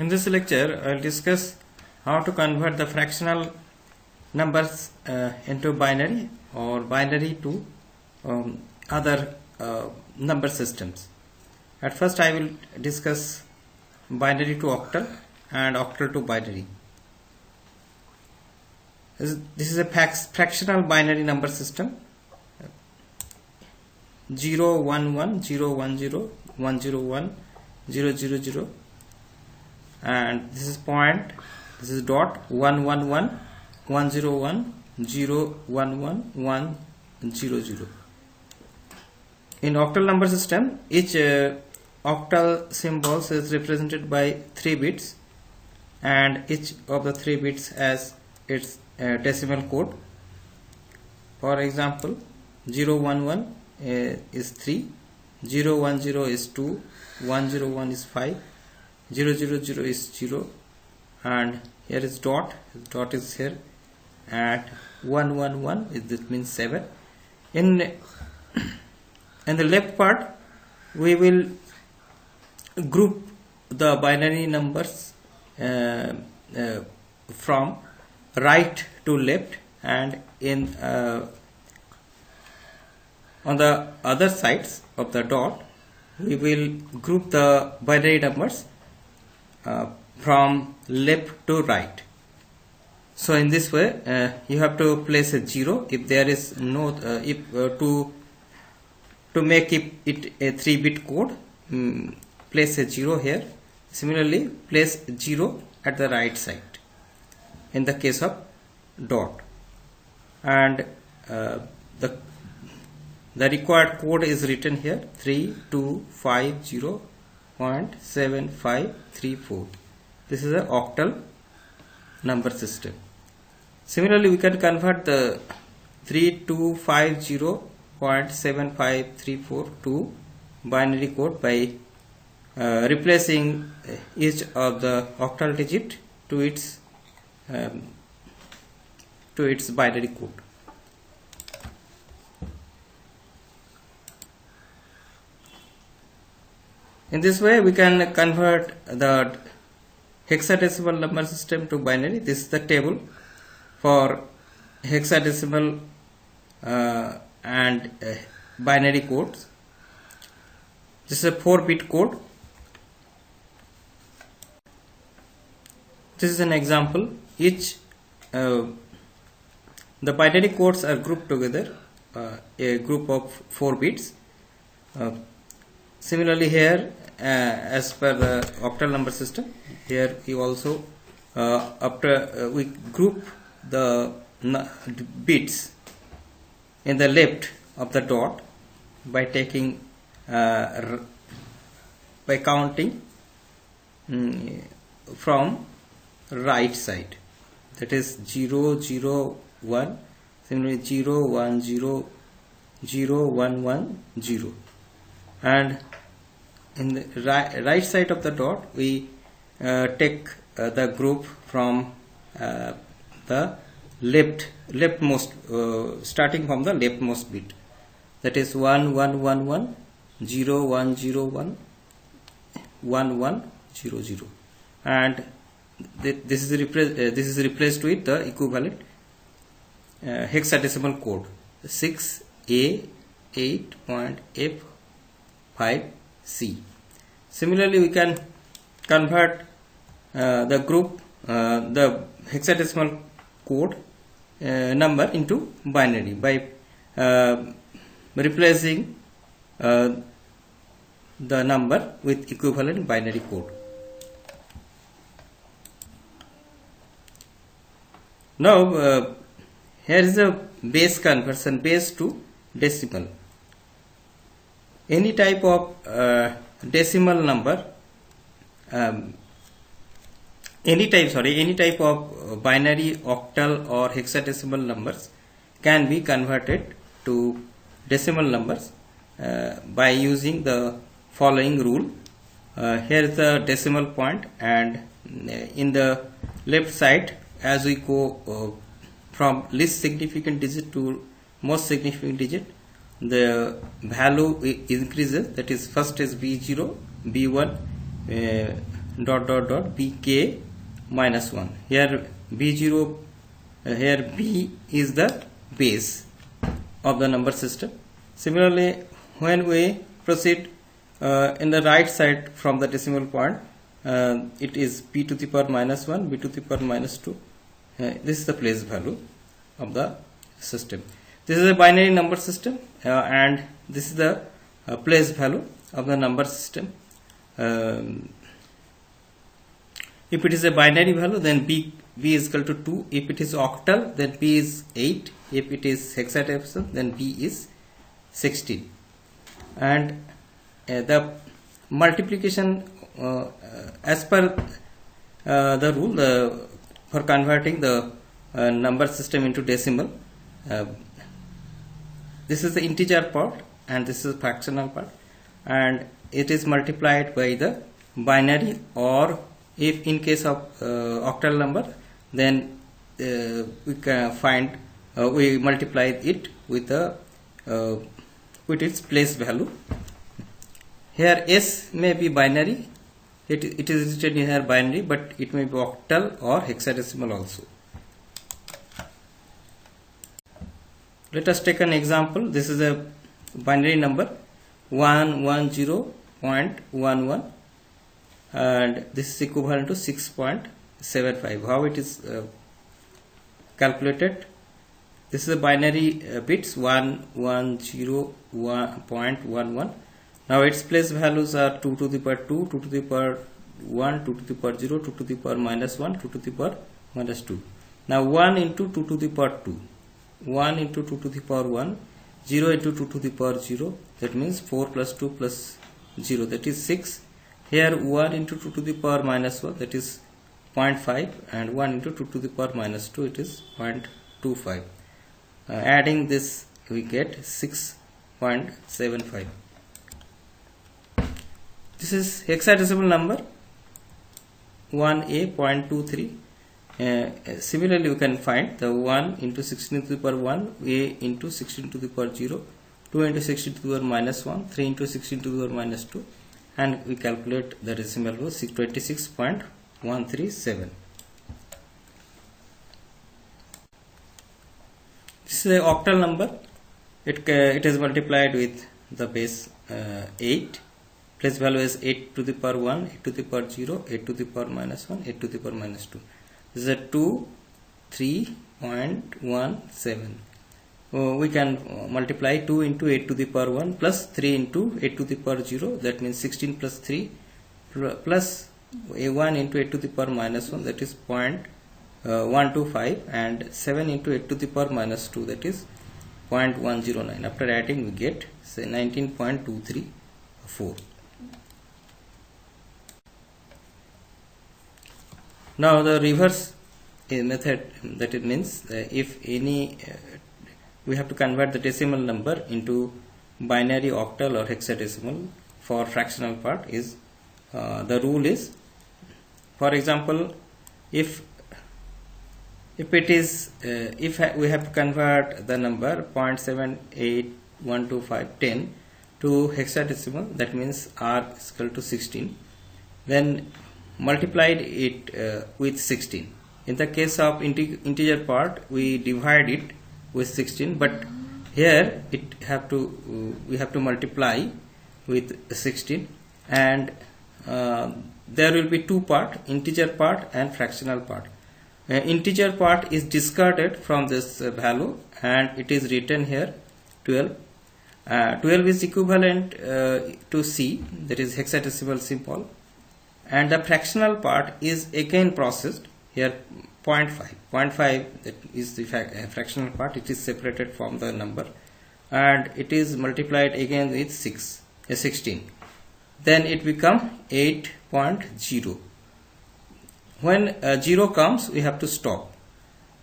In this lecture, I will discuss how to convert the fractional numbers into binary or binary to other number systems. At first, I will discuss binary to octal and octal to binary. This is a fractional binary number system. 0, 1, 1, 0, 1, 0, 1, 0, 1, 0, 0, 0, and this is point, this is dot, 1, 1, 1, 1, 0, 1, 0, 1, 1, 1, 0, 0. In octal number system, each octal symbols is represented by 3 bits, and each of the 3 bits has its decimal code. For example, 0, 1, 1 is 3, 0, 1, 0 is 2, 1, 0, 1 is 5, 0, 0, 0 is 0, and here is dot is here, and 1, 1, 1 is, that means 7. In the left part, we will group the binary numbers from right to left, and in on the other sides of the dot, we will group the binary numbers from left to right. So in this way, you have to place a 0 if there is no to make it a 3-bit code. Place a 0 here. Similarly, place 0 at the right side in the case of dot, and the required code is written here, 3250.7534. This is an octal number system. Similarly, we can convert the 3250.7534 to binary code by replacing each of the octal digit to its binary code. In this way, we can convert the hexadecimal number system to binary. This is the table for hexadecimal and binary codes. This is a 4-bit code. This is an example. Each the binary codes are grouped together, a group of 4 bits. Similarly, here, as per the octal number system, here you also we group the bits in the left of the dot by taking by counting from right side, that is 0, 0, 1, similarly 0, 1, 0, 0, 1, 1, 0, and in the right side of the dot we take the group from the leftmost, starting from the leftmost bit, that is 1, 1, 1, 1, 0, 1, 0, 1, 1, 1, 0, 0, and this is replaced with the equivalent hexadecimal code 6A8.F5C. Similarly, we can convert the group the hexadecimal code number into binary by replacing the number with equivalent binary code. Now, here is a base conversion, base to decimal. Any type of decimal number, any type of binary, octal or hexadecimal numbers can be converted to decimal numbers by using the following rule. Here is the decimal point, and in the left side, as we go from least significant digit to most significant digit, the value increases. That is, first is B0, B1, dot dot dot bk minus 1. Here b0, here b is the base of the number system. Similarly, when we proceed in the right side from the decimal point, it is b to the power minus 1, b to the power minus 2. This is the place value of the system. This is a binary number system, and this is the place value of the number system. If it is a binary value, then b is equal to 2. If it is octal, then b is 8. If it is hexadecimal, then b is 16. And the multiplication as per the rule for converting the number system into decimal, this is the integer part and this is fractional part, and it is multiplied by the binary, or if in case of octal number, then we can find we multiply it with the with its place value. Here S may be binary, it is written here binary, but it may be octal or hexadecimal also. Let us take an example. This is a binary number 110.11, and this is equivalent to 6.75. How it is calculated? This is a binary bits 110.11. Now its place values are 2 to the power 2, 2 to the power 1, 2 to the power 0, 2 to the power minus 1, 2 to the power minus 2. Now 1 into 2 to the power 2, 1 into 2 to the power 1, 0 into 2 to the power 0, that means 4 plus 2 plus 0, that is 6. Here 1 into 2 to the power minus 1, that is 0.5, and 1 into 2 to the power minus 2, it is 0.25. Adding this, we get 6.75. This is hexadecimal number 1A.23. Similarly, we can find the 1 into 16 to the power 1, A into 16 to the power 0, 2 into 16 to the power minus 1, 3 into 16 to the power minus 2, and we calculate the decimal value 26.137. This is an octal number. It is multiplied with the base 8. Place value is 8 to the power 1, 8 to the power 0, 8 to the power minus 1, 8 to the power minus 2. This is a 3.17. We can multiply 2 into 8 to the power 1 plus 3 into 8 to the power 0, that means 16 plus 3 plus a1 into 8 to the power minus 1, that is 0.125, and 7 into 8 to the power minus 2, that is 0.109. After adding, we get say 19.234. Now the reverse method, that it means if any we have to convert the decimal number into binary, octal or hexadecimal for fractional part, is the rule is, for example, if it is if we have to convert the number 0.781250 to hexadecimal, that means r is equal to 16, then multiplied it with 16. In the case of integer part, we divide it with 16, but here we have to multiply with 16, and there will be two part, integer part and fractional part. Integer part is discarded from this value, and it is written here 12. 12 is equivalent to C, that is hexadecimal symbol, and the fractional part is again processed here 0.5. 0.5, that is the fractional part, it is separated from the number, and it is multiplied again with 16. Then it becomes 8.0. When 0 comes, we have to stop.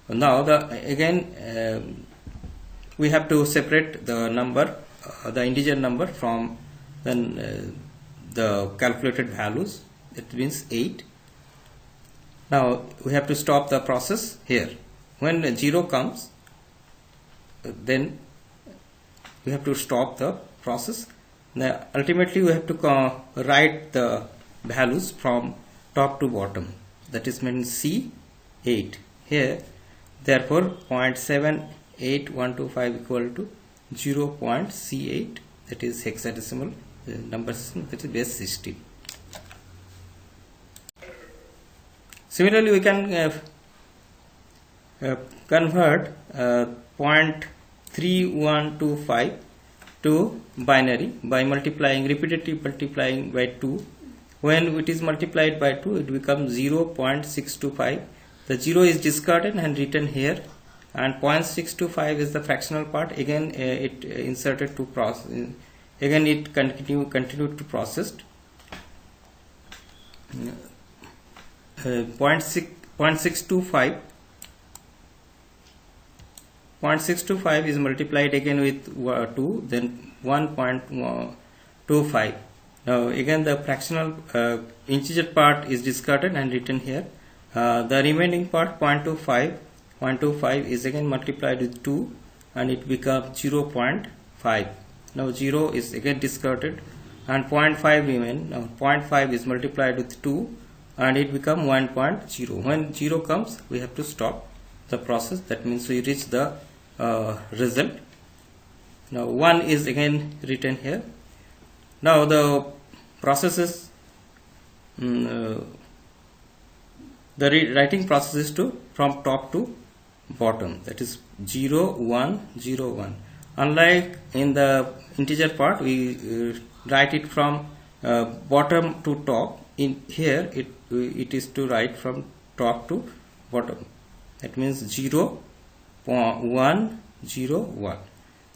Now again we have to separate the number, the integer number, from the calculated values. It means 8. Now we have to stop the process here. When 0 comes, then we have to stop the process. Now ultimately we have to write the values from top to bottom, that is means C8 here. Therefore 0.78125 equal to 0.C8, that is hexadecimal number system, that is base 16. Similarly, we can convert 0.3125 to binary by repeatedly multiplying by 2. When it is multiplied by 2, it becomes 0.625. The 0 is discarded and written here, and 0.625 is the fractional part. Again, it inserted to process. Again, it continued to process. 0.625 is multiplied again with 2, then 1.25. Now again the fractional integer part is discarded and written here. The remaining part 0.25 is again multiplied with 2 and it becomes 0.5. Now 0 is again discarded and 0.5 remain. Now 0.5 is multiplied with 2 and it becomes 1.0. When 0 comes, we have to stop the process. That means we reach the result. Now 1 is again written here. Now the process is the writing process is from top to bottom, that is 0 1 0 1. Unlike in the integer part, we write it from bottom to top. In here it is to write from top to bottom. That means 0 1 0 1.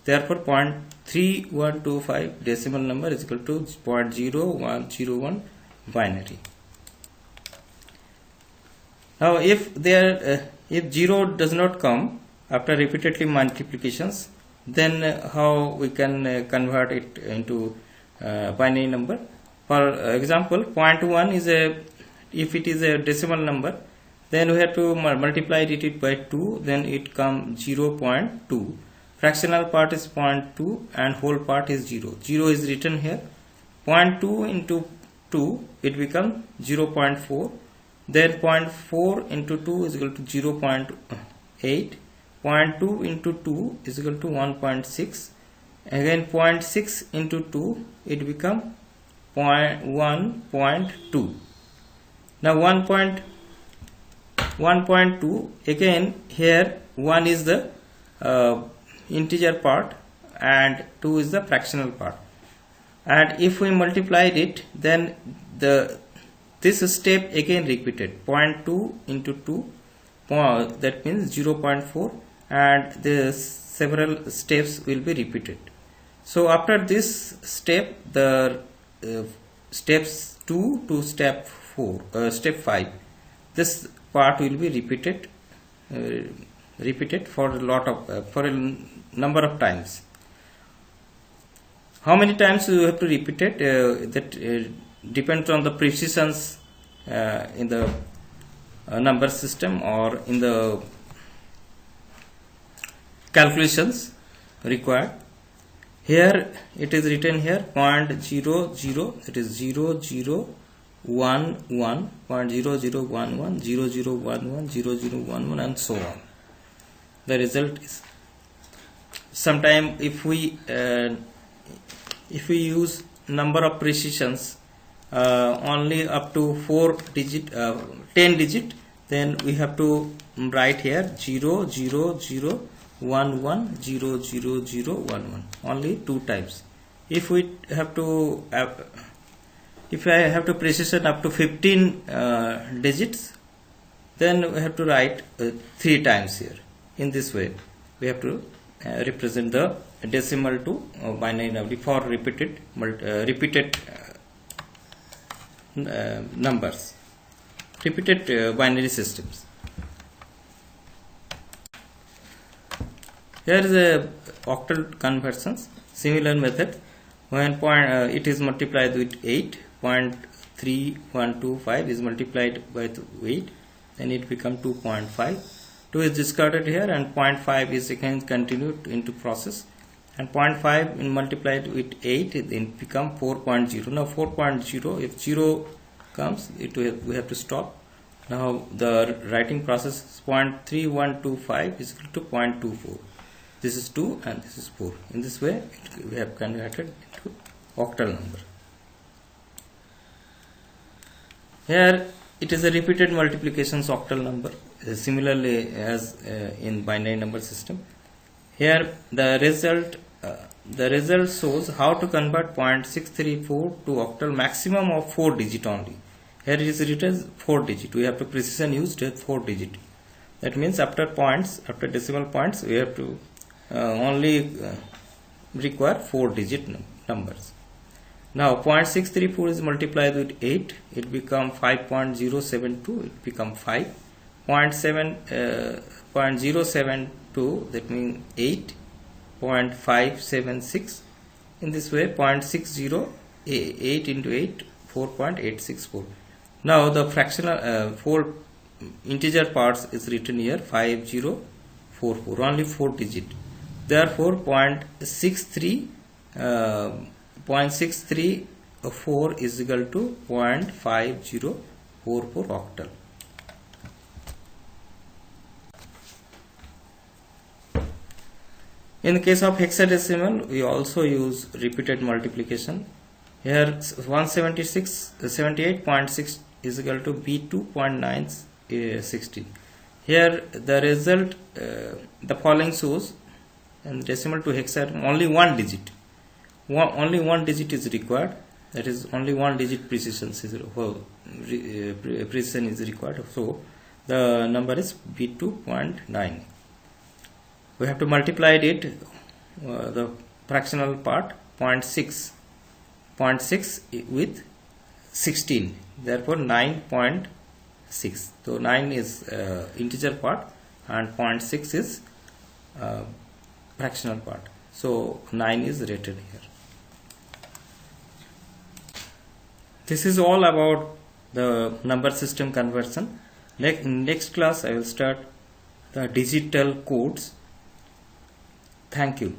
Therefore 0.3125 decimal number is equal to 0.0101 binary. Now if 0 does not come after repeatedly multiplications, then how we can convert it into binary number? For example, 0.1 is if it is a decimal number, then we have to multiply it by 2, then it comes 0.2. Fractional part is 0.2 and whole part is 0. 0 is written here. 0.2 into 2, it becomes 0.4. Then 0.4 into 2 is equal to 0.8. 0.2 into 2 is equal to 1.6. Again 0.6 into 2, it becomes 1.2. Now 1.2, again here 1 is the integer part and 2 is the fractional part, and if we multiplied it, then this step again repeated. 0.2 into 2, that means 0.4, and the several steps will be repeated. So after this step, the steps 2 to step 5, this part will be repeated for a number of times. How many times you have to repeat it? That depends on the precisions in the number system or in the calculations required. Here it is written here 0.00, it is 0011, 0.0011, 0011, 0011, and so on. The result is, sometime if we use number of precisions only up to 10 digit, then we have to write here 00011, 00011 only 2 times. If I have to precision up to 15 digits, then we have to write 3 times here. In this way, we have to represent the decimal to binary number for repeated numbers, repeated binary systems. Here is a octal conversions, similar method. When it is multiplied with 8, 0.3125 is multiplied by 8, then it becomes 2.5. 2 is discarded here, and 0.5 is again continued into process, and 0.5 in multiplied with 8, then become 4.0. Now 4.0, if 0 comes, we have to stop. Now the writing process is 0.3125 is equal to 0.24. This is 2 and this is 4. In this way we have converted into octal number. Here it is a repeated multiplications octal number, similarly as in binary number system. Here the result shows how to convert 0.634 to octal maximum of 4 digit only. Here it is written 4 digit. We have to precision used 4 digit. That means after decimal points, we have to only require 4 digit numbers. Now 0.634 is multiplied with 8, it becomes 5.072, it becomes 5. 0.072, that means 8.576. In this way 0.60, 8 into 8, 4.864. Now the fractional 4 integer parts is written here 5044, only 4 digit. Therefore 0.634 is equal to 0.5044 octal. In the case of hexadecimal, we also use repeated multiplication. Here 178.6 is equal to B2.916. Here the result, the following shows, and decimal to hexadecimal only one digit. Only one digit is required. That is only one digit precision is required. So the number is B2.9. We have to multiply it, the fractional part 0.6 with 16, therefore 9.6. So 9 is integer part and 0.6 is fractional part. So 9 is written here. This is all about the number system conversion. In next class I will start the digital codes. Thank you.